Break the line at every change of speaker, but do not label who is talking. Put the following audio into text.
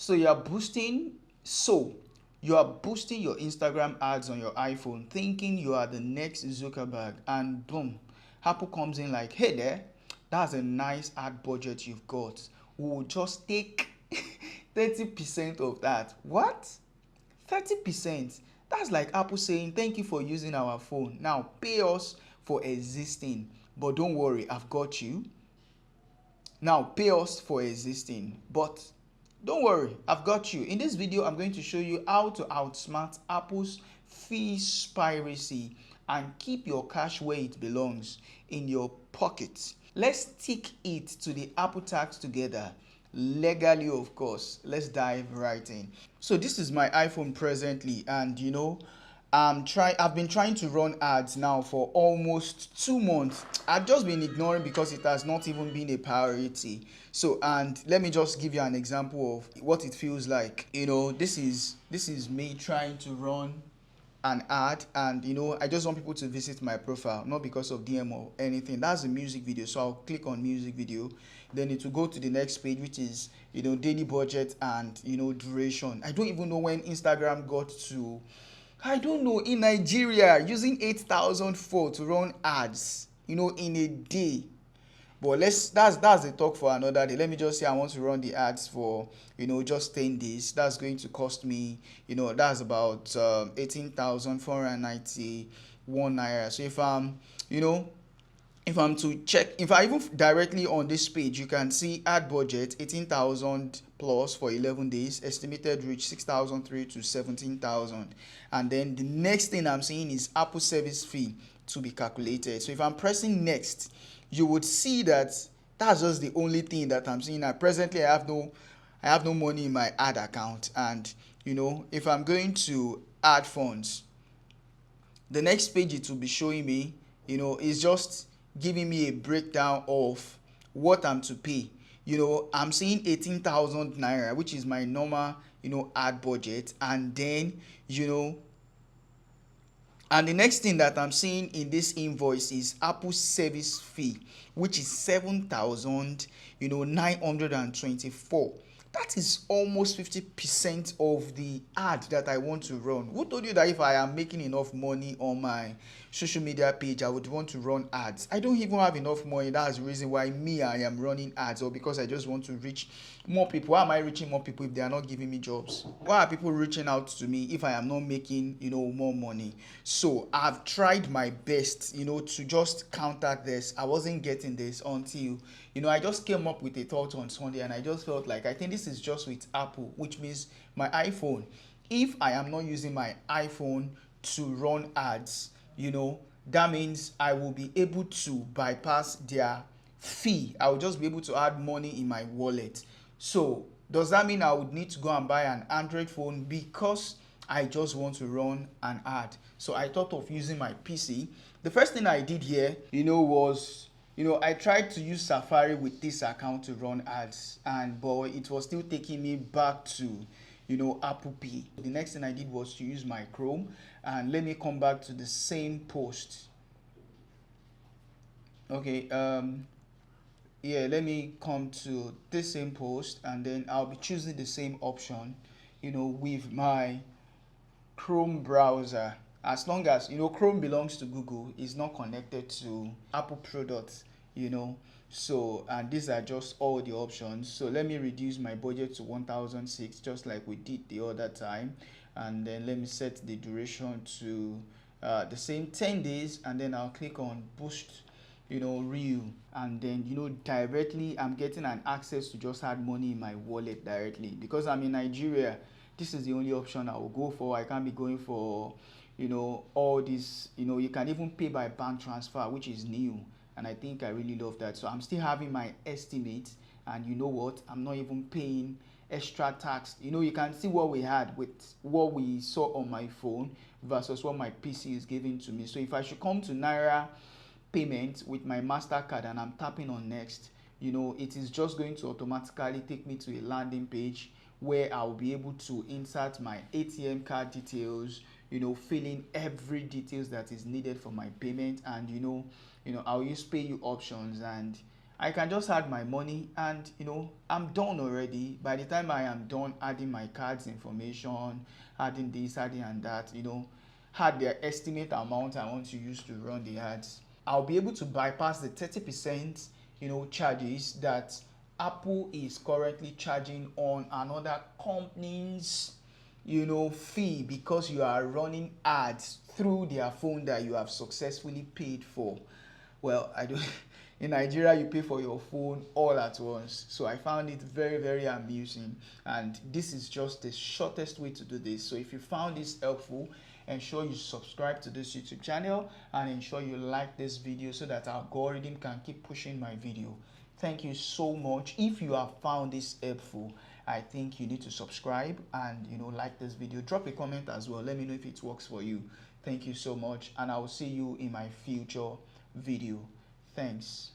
So you are boosting so you are boosting your Instagram ads on your iPhone thinking you are the next Zuckerberg, and boom, Apple comes in like, hey there, that's a nice ad budget you've got. We'll just take 30% of that. What? 30%? That's like Apple saying thank you for using our phone. Now pay us for existing. But don't worry, I've got you. Now pay us for existing, but don't worry, I've got you. In this video, I'm going to show you how to outsmart Apple's fee piracy and keep your cash where it belongs, in your pocket. Let's stick it to the Apple tax together, legally of course. Let's dive right in. So this is my iPhone presently, and I've been trying to run ads now for almost 2 months. I've just been ignoring because it has not even been a priority. So, and let me just give you an example of what it feels like. This is me trying to run an ad, and I just want people to visit my profile, not because of DM or anything. That's a music video, so I'll click on music video, then it will go to the next page, which is daily budget and duration. I don't even know when Instagram got to, I don't know, in Nigeria using 8,004 to run ads in a day. But that's a talk for another day. Let me just say I want to run the ads for just 10 days. That's going to cost me, that's about 18,491 naira. So if I'm to check, if I even directly on this page, you can see ad budget 18,000 plus for 11 days, estimated reach 6,003 to 17,000, and then the next thing I'm seeing is Apple service fee to be calculated. So if I'm pressing next, you would see that that's just the only thing that I'm seeing. Presently I have no money in my ad account, and if I'm going to add funds, the next page it will be showing me is just giving me a breakdown of what I'm to pay. I'm seeing 18,000 naira, which is my normal ad budget, and then and the next thing that I'm seeing in this invoice is Apple service fee, which is 7,924. That is almost 50% of the ad that I want to run. Who told you that if I am making enough money on my social media page, I would want to run ads? I don't even have enough money. That's the reason why I am running ads, or because I just want to reach more people. Why am I reaching more people if they are not giving me jobs? Why are people reaching out to me if I am not making more money? So I've tried my best to just counter this. I wasn't getting this until I just came up with a thought on Sunday, and I just felt like I think this is just with Apple, which means my iPhone. If I am not using my iPhone to run ads, that means I will be able to bypass their fee. I will just be able to add money in my wallet. So does that mean I would need to go and buy an Android phone because I just want to run an ad? So I thought of using my PC. The first thing I did here was I tried to use Safari with this account to run ads, and but it was still taking me back to Apple Pay. The next thing I did was to use my Chrome, and let me come back to the same post. Okay, yeah, let me come to this same post, and then I'll be choosing the same option with my Chrome browser. As long as Chrome belongs to Google, is not connected to Apple products. So, and these are just all the options. So let me reduce my budget to 1,006, just like we did the other time, and then let me set the duration to the same 10 days, and then I'll click on boost real, and then directly I'm getting an access to just add money in my wallet directly. Because I'm in Nigeria, this is the only option I will go for. I can't be going for all this. You can even pay by bank transfer, which is new, and I think I really love that. So I'm still having my estimate, and you know what, I'm not even paying extra tax. You can see what we had with what we saw on my phone versus what my PC is giving to me. So if I should come to Naira payment with my MasterCard and I'm tapping on next, it is just going to automatically take me to a landing page where I'll be able to insert my ATM card details, fill in every details that is needed for my payment, and I'll use pay you options, and I can just add my money and I'm done already. By the time I am done adding my card's information, adding this, adding and that, had the estimate amount I want to use to run the ads, I'll be able to bypass the 30% charges that Apple is currently charging on another company's fee, because you are running ads through their phone that you have successfully paid for. Well, I don't in Nigeria you pay for your phone all at once. So I found it very, very amusing, and this is just the shortest way to do this. So if you found this helpful, ensure you subscribe to this YouTube channel and ensure you like this video so that our algorithm can keep pushing my video. Thank you so much. If you have found this helpful, I think you need to subscribe and like this video. Drop a comment as well. Let me know if it works for you. Thank you so much, and I will see you in my future video. Thanks.